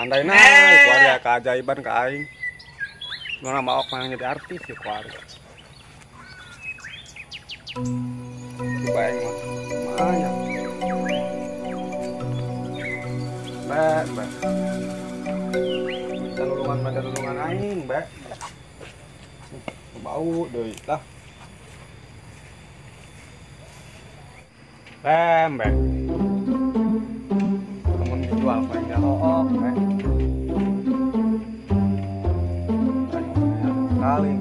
pandai naik kuari keajaiban ka aing. Mana mau mang jadi artis ya kuari. Coba aing mah. Banyak. Mbak. Tanulungan pada tanulungan aing, Mbak. Bau deui lah. Mbak. Namun dijual paling hook, Mbak. Kali.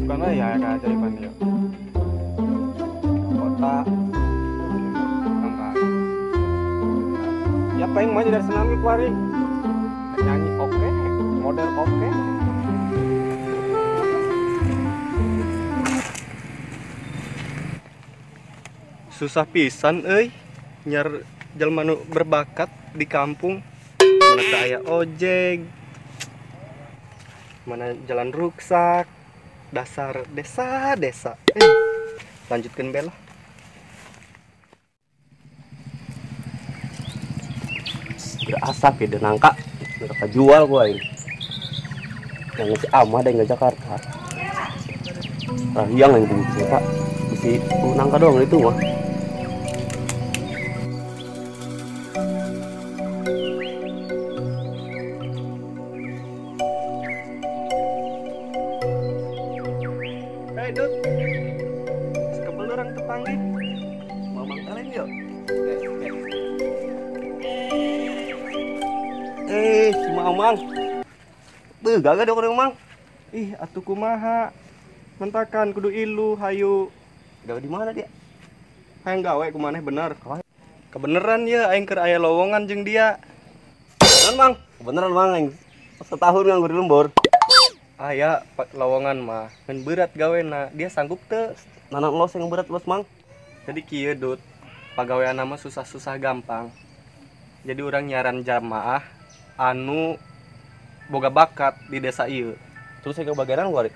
Bukan lah ya keajaiban dia. Kota angkat. Ya paling maju dari senam kuari. Nyanyi oke, model oke. Susah pisan nyar jalma nu berbakat di kampung. Mana teu aya ojek. Mana jalan ruksak. Dasar desa. Lanjutkeun bela. Asap ya nangka. Mereka jual gua ini. Yang si Amah dan nggak Jakarta. Yang buci Pak. Isi nangka doang itu mah. Hei Dut, sekebel orang tepanggil. Mau mangkalin yuk. Si Mamang. Tuh, gagah dong orang Mang. Ih, atuh kumaha. Mentakan kudu ilu hayu. Gawe di mana dia? Hayang gawe kumaneh bener. Kebeneran ya aing keur aya lowongan jeung dia. Beneran Mang? Beneran Mang aing. Setahun nganggur di lembur. Aya lowongan mah. Ngan berat gawena. Dia sanggup teu? Nanan los yang berat los Mang. Jadi kieu Dut. Pagawean mah susah-susah gampang. Jadi orang nyaran jamaah anu boga bakat di desa ieu. Terus saya kebagian gua.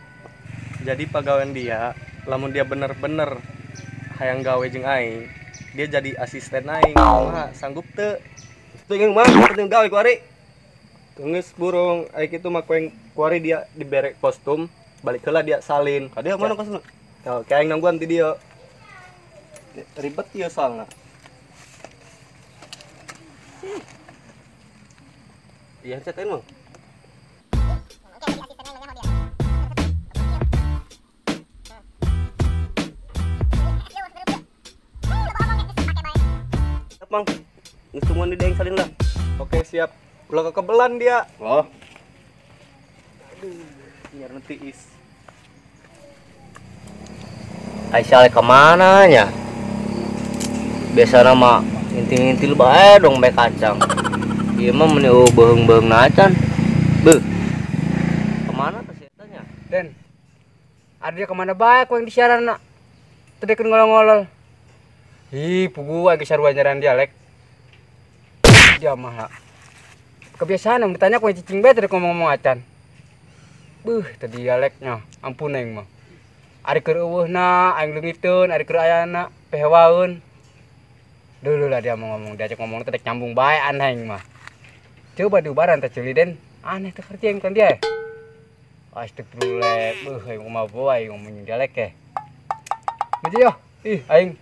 Jadi pagawean dia, lamun dia bener-bener hayang gawe jeung aing, dia jadi asisten aing. Kumaha sanggup teu? Teu geus mah, teu gawe kuari. Geus burung aing kitu mah kuari dia dibere kostum, balik heula dia salin. Ka dia mana kostumna? Oh, kayak aing nangguan ti dieu. Ribet ieu soalna. Iya, cetain Mang. Mang, ngestuman di daeng salin lah. Oke siap. Ulah kekebelan dia. Oh. Aduh, biar nanti is. Aisyah kemana nya? Biasa nama intil-intil bae dong bae kacang. Ieu mah meni beung-beung nacan. Beuh. Kemana teh eta nya? Den. Ada kemana bae ku yang disiaranna? Teu deukeun ngolol-ngolol. Ih, pugu age sarua nyaran dialek. Dia mah. Kebiasaan yang ditanya ku cicing bae teh ngomong-ngomong acan. Beuh, teh dialeknya. Ampun aing mah. Ari keur eueuhna aing leungiteun, ari keur ayana pehewaeun. Dulu lah dia mau ngomong, diajak ngomong teh nyambung bae aneh aing mah. Coba diubaran teh ceuli Den. Aneh teh kerja kan dia. Astagfirullah. Beuh, aing mah boy ngomong dialek ke. Gitu yo. Ih, aing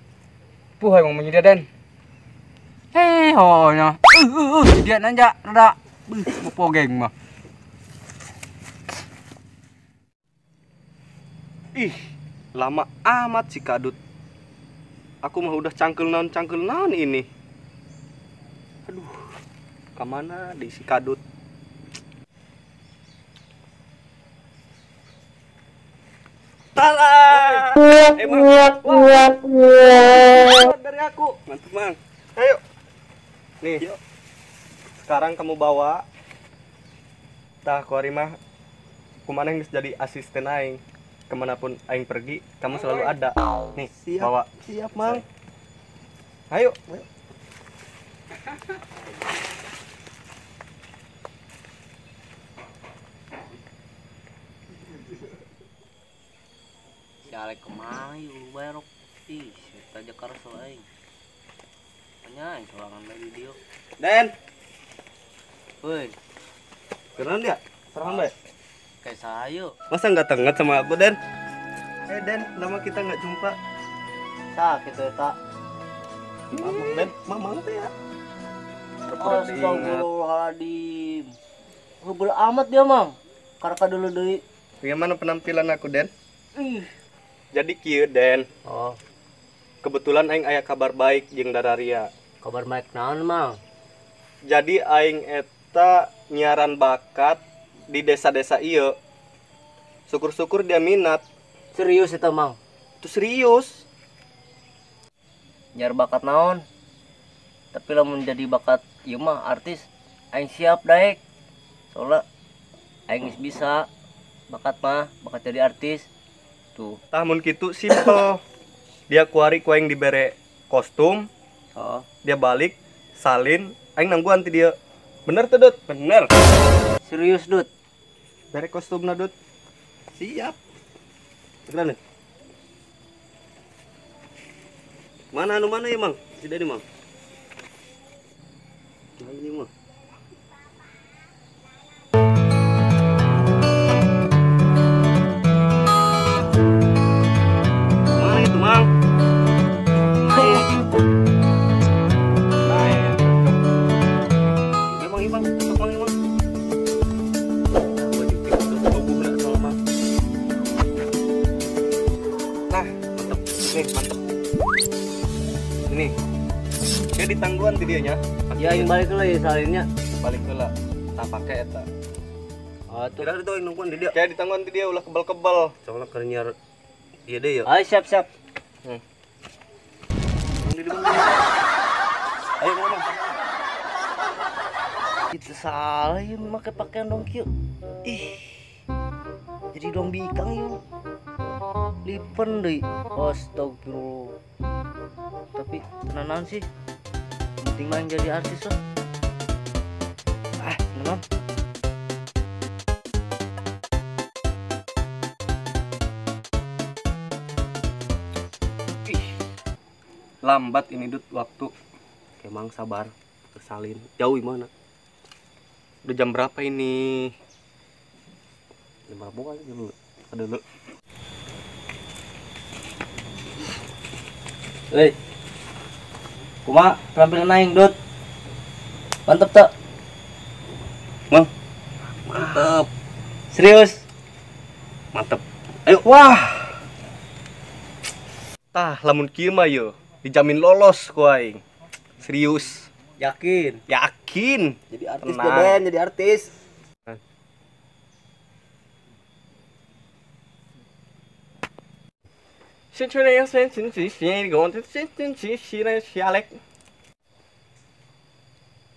puh aing ngomong dia Den. Honya. Dia nanja rada. Beuh, mopogeng mah. Ih, lama amat si Kadut. Aku mah udah cangkel naon ini. Aduh, kemana di si Kadut? Talah! Emang dari aku. Mantap Mang. Ayo. Nih. Yuk. Sekarang kamu bawa. Tah kuari mah kumaneh geus jadi asisten aing. Kemanapun aing pergi, kamu selalu ada. Nih, siap, bawa. Siap, Mang. Ayo. Sialek kemana yuk bayar ih, kita aja karso aing. Nya sorangan bae di dieu. Den, Woi, keren dia. Serang bae. kayak sayu. Masa nggak tenget sama aku, Den? Den, lama kita nggak jumpa. Sakit eta. Mamang, Den, mamang teh ya. Pura-pura diingat. Astagfirullahaladzim. Ngebel amat dia, Mang. Karena dulu deui. Bagaimana penampilan aku, Den? Ih. Jadi kieu, Den. Oh, Kebetulan aing aya kabar baik jeung Dararia. kabar baik naon, Mang? Jadi aing eta nyiaran bakat di desa-desa ieu. Syukur-syukur dia minat. Serius eta, Mang? Itu serius. Nyar bakat naon? Tapi lamun jadi bakat ieu mah artis, aing siap daek. Soalnya aing geus bisa bakat jadi artis. Tuh. Tahun kitu simple. Dia kuari ku aing dibere kostum, Oh, dia balik, salin, aing nangguan ti dia. Bener tuh, Dut? Bener. serius, Dut. Bere kostumna, Dut. Siap. Keren nih. Mana anu mana ya, Mang? Si Dedi, Mang. Nah, ini mah. Mana itu, Mang? Memang Ibang, Mang Ibang. Wajib terus bagus enggak sama Mang. Nah, mantep. Nih, mantep. Ini. Dia ditangguhan ti dieu nya. Ya aing balik heula ya salinnya. Balik heula. Tak pake eta. Oh, tuh. Kira itu yang nungguan di dia. Kayak ditangguhan ti dia ulah kebal-kebal. Soalnya kernyar ieu deui ya. Ayo siap-siap. Bang Didi, Bang. Ayo ngomong. Itu salah ya make pakaian dong kieu. Ih. Jadi dong bikang yuk. Lipen deui. Astagfirullah. Tapi tenanan sih. Penting main jadi artis lah. Tenan. Ih. Lambat ini Dut waktu. Emang sabar. Kesalin. Jauh mana? Udah jam berapa ini? Jam berapa kali dulu? Dulu. Hei. Kuma penampilan aing, Dut. Mantep tak? Mang. Mantep. Serius? Mantep. Ayo. Wah. Tah, lamun kieu mah yo dijamin lolos ku aing. Serius. Yakin? Yakin. Jadi artis Tenang. Ben, jadi artis.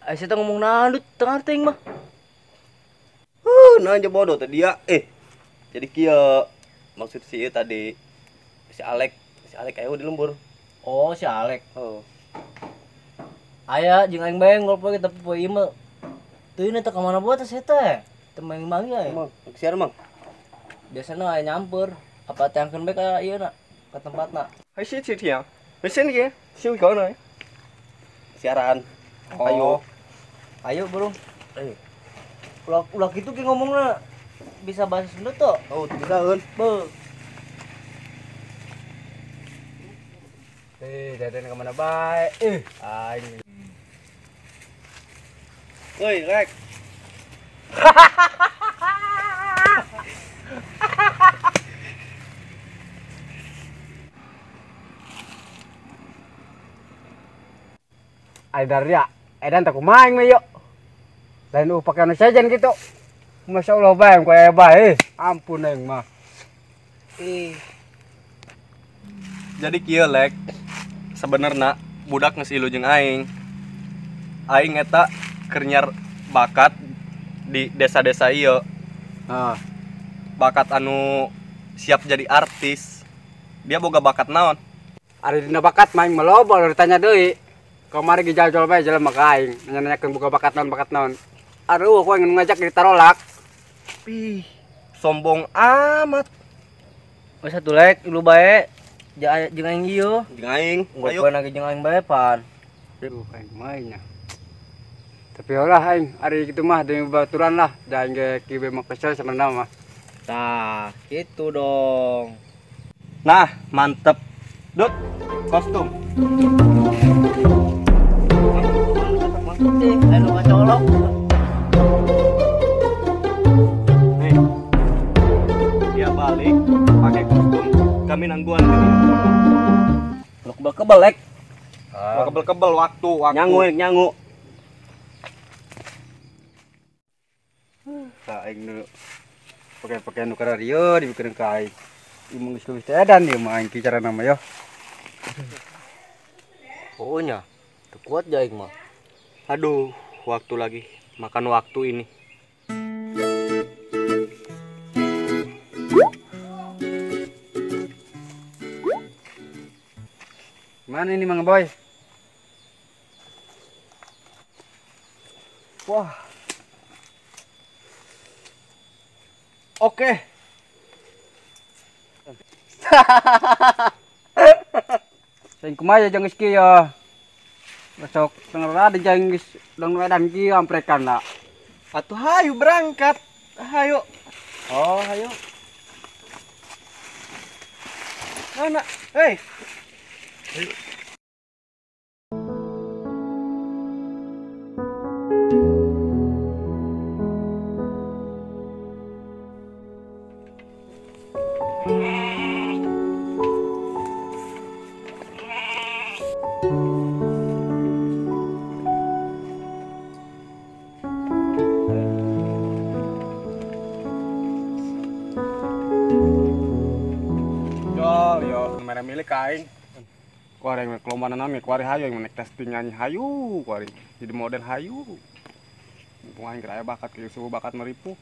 Ayo kita ngomong naon, Dut, tengah ting mah. Nah aja bodoh tadi ya. Jadi kieu maksud si ieu tadi si Alek ayo di lembur. Oh, si Alek. Oh. Aya jeung aing bae ngolpoe tapi poe ieu mah. Teuing eta ka mana buat teh teh. Teu main-main ya. Mang, siar Mang. Biasana aya nyamper. Apa teh angkeun bae ka ieu na, ka tempatna. Hai si Tia. Mesin ge, siu kau na. Siaran. Ayo. Ayo, Bro. Ayo. Ulah kitu ki ngomongna bisa bahasa Sunda tuh. Oh, bisa eun. Be. Daden kemana baik? Aing. Woi, Rek. Aidaria, edan tak kumain mah yuk. Lain pakaian sajen gitu. Masya Allah bayang kaya bae. Ampun aing mah. Jadi kieu Lek. Sebenarnya budak geus ilu jeung aing. Aing eta keur nyar bakat di desa-desa ieu. Ah, Bakat anu siap jadi artis. Dia boga bakat naon? ari dina bakat main melobo ditanya deui. Kamari ge jajal bae jelema ka aing, nanya-nanyakeun buka bakat naon. Aduh, aku ingin ngajak di tarolak. Ih, sombong amat. Wes atuh Lek, ilu bae. Jeung aing ieu. Jeung aing. Nggopoe Ayo. lagi jeung aing bae pan. Aduh, aing mainnya. Tapi olah aing hari gitu mah demi baturan lah, dan ge kibe mah kesel sama nama. Nah, gitu dong. Nah, mantep. Dut, kostum. Ayo lu colok. Nih. Dia balik pakai kostum. Kami nangguan gitu. Lu kebel-kebel, Lek. Kebel-kebel waktu. Nyangu. Nah, aing dulu. Pakai nu radio dibikin ka aing. Imung geus edan dia mah aing cara nama yo. Pokoknya teu kuat jaing mah. Aduh, waktu lagi. Makan waktu ini. Mana ini Mang Boy? Wah. Oke. Sing kumaha jeung geus kieu ya. Besok denger ada jeung geus dong edan kieu amprekan lah. Atuh hayu berangkat. Hayu. Oh, ayo. Mana? Hei. Yo, mereka milik kain. Kuari yang kelombaran nami, kuari hayu yang menek testing nyanyi hayu, kuari jadi model hayu. Mumpung aing kira bakat kieu suhu bakat meripu.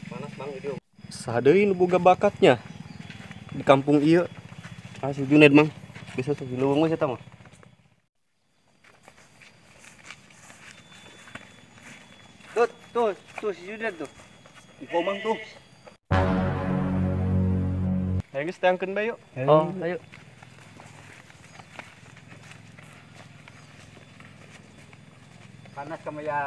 Panas Bang video. Sadeui nu boga bakatnya di kampung ieu. Ah si Junaid Mang. Bisa si leuweung we eta mah. Tuh si Junaid tuh. Di Komang tuh. Ayo geus teangkeun bae yuk. Oh, ayo. Panas kamu ya.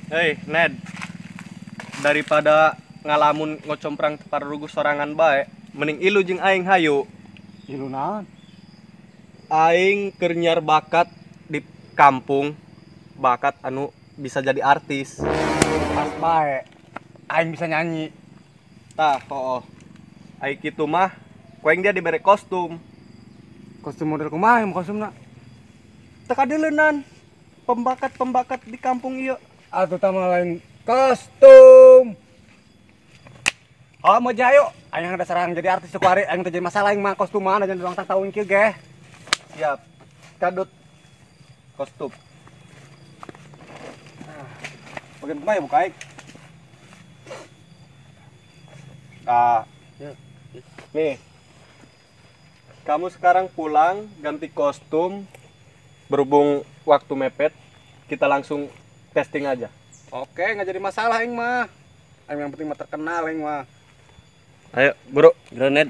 Hei, Ned. Daripada ngalamun ngocomprang tepar rugus sorangan bae, mending ilu jeung aing hayu. Ilu naon? Aing keur nyar bakat di kampung, bakat anu bisa jadi artis. Pas bae. Aing bisa nyanyi. Tah, hooh. Ai kitu mah, kueng dia dibere kostum. Kostum model kumaha yang kostumna? Teu kadeuleunan. Pembakat-pembakat di kampung ieu. Atuh tama lain kostum. Oh, mau jayo. Aing ada sarang jadi artis kuari, aing teu jadi masalah aing mah kostum mana jeung ulang tahun kieu ge. Siap. Kadut kostum. Bagian kumaha ya buka aing? Ah, nih. Kamu sekarang pulang ganti kostum. Berhubung waktu mepet, kita langsung testing aja. Oke, nggak jadi masalah aing mah. Aing yang penting mah terkenal aing mah. Ayo, Bro. Granat.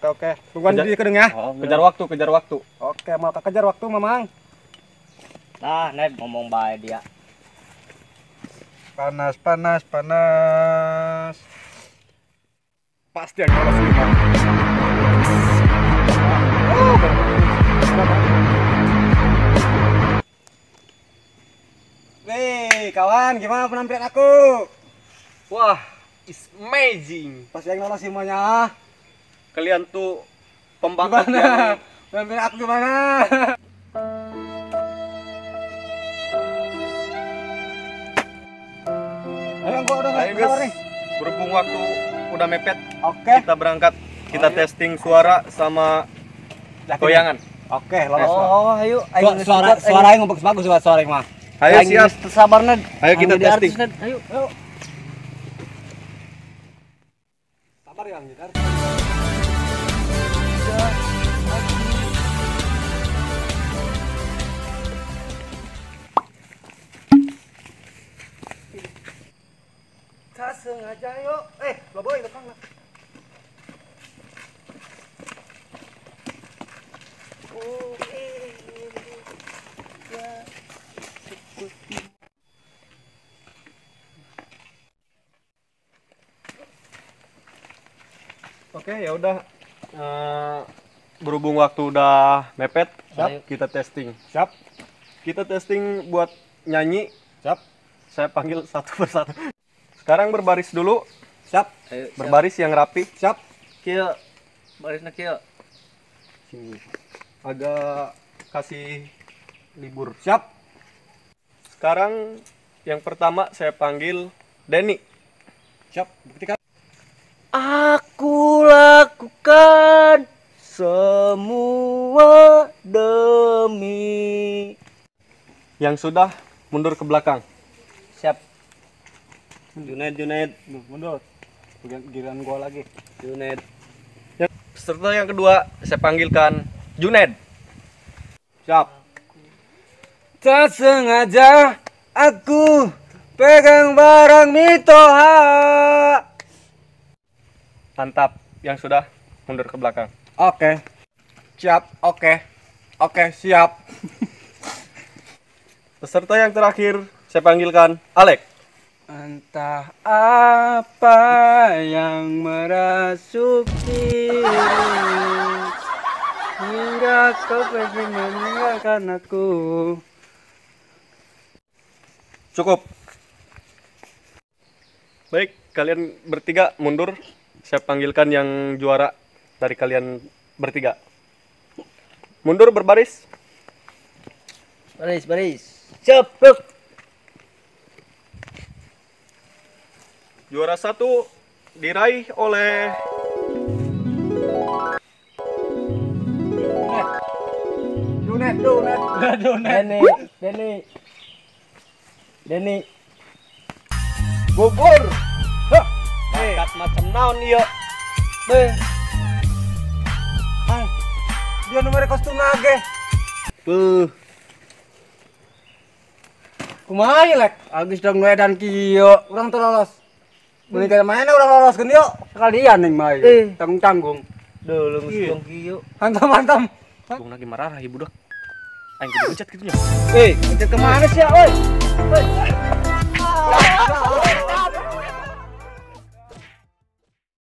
Oke. Tungguan di kedeng ya. Oh, Kejar waktu. Oke, mau kejar waktu Mamang. Nah, Ned ngomong bae dia. Panas. Pasti yang lolos ini mah. Nih, kawan, gimana penampilan aku? Wah, it's amazing. Pasti yang lolos semuanya. Kalian tuh pembakat Gimana? yang Penampilan aku gimana? Ayo, gua udah Ayo keluar guys, nih. berhubung waktu udah mepet, Oke. kita berangkat. Kita testing suara sama goyangan. Oke, lolos. Oh, ayo. Suara yang bagus suara yang mah. Ayo siap. Sabar, Ned. Ayo kita Jadi testing. artis, Ned. Ayo. Sabar ya, gitar. Tas. sengaja yuk. Lah boy, lekang lah. Oke, ya udah. Berhubung waktu udah mepet, Siap. kita testing. Siap. Kita testing buat nyanyi. Siap. Saya panggil satu persatu. Sekarang berbaris dulu. Siap. Ayo, Berbaris yang rapi. Siap. kieu. Barisna kieu. Sini. Agak kasih libur. Siap. Sekarang yang pertama saya panggil Denny. Siap. Buktikan. Aku lakukan semua demi. Yang sudah mundur ke belakang. Siap. Junaid, mundur. Giliran gua lagi. Junaid. Peserta yang kedua saya panggilkan Junaid. Siap. Tak sengaja aku pegang barang Mitoha. Mantap. Yang sudah mundur ke belakang. Oke. Siap, oke. Oke, siap. Peserta yang terakhir saya panggilkan Alek. Entah apa yang merasuk dirimu hingga kau pergi meninggalkan aku. Cukup. Baik, kalian bertiga mundur. Saya panggilkan yang juara dari kalian bertiga. Mundur berbaris. Baris. Cepet. Juara satu diraih oleh Donet. Denny. Bubur. Bakat macam naon ieu? Beh. Dia nomor kostum nage. Kumaha ieu lek? Agus dong wedan kieu, urang teu lolos. Beli ka mana urang lolos geus yuk. Sekalian ning mah. Tanggung-tanggung. Deuleung geus kieu. Hantam. Bung lagi marah ibu dah. Aing kudu pencet kitu nya. Pencet kemana sih, oi?